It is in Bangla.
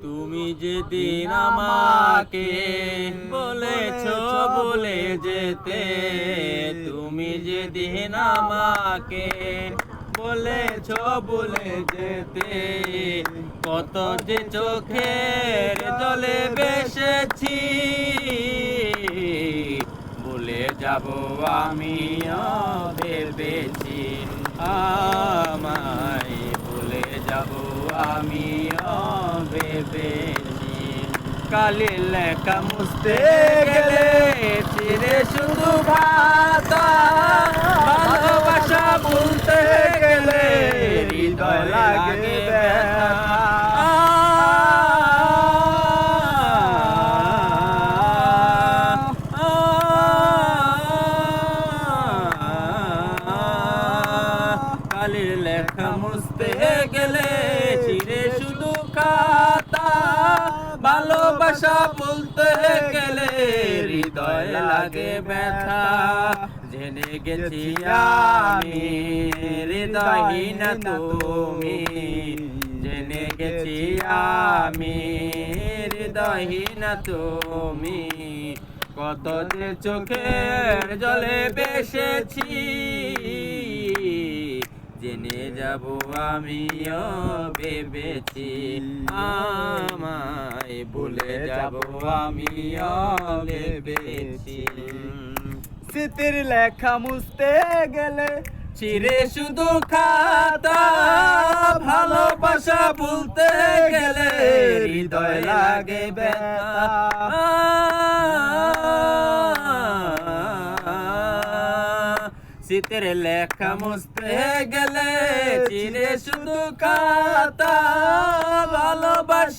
তুমি যেদিন আমাকে বলেছ বলে যেতে, তুমি যেদিন আমাকে বলেছ বলে যেতে, কত যে চোখের জলে বেসেছি, ভুলে যাব আমিও ভেবেছি, আমায় ভুলে যাব আমিও ভেবেছি। কালির লেখা মুছতে গেলে চিরে শুধু ভাতা, ভালোবাসা বলতে গেলে হৃদয় লাগে ব্যথা। কালির লেখা মুছতে গেলে চিরে শুধু খাতা, ভালোবাসা বলতে গেলে হৃদয় লাগে ব্যথা। জেনে গেছি আমি হৃদয়হীন তুমি, জেনে গেছি আমি হৃদয়হীন তুমি, কত যে চোখের জলে বেসেছি, জেনে যাব আমিও ভেবেছি, আমায় ভুলে যাব আমিও ভেবেছি। স্মৃতির লেখা মুছতে গেলে চিরে শুধু খাতা, ভালোবাসা বলতে গেলে হৃদয় লাগে ব্যথা। শীতের লেখা মুছতে গেলে চিরে শুধু খাতা, ভালোবাসা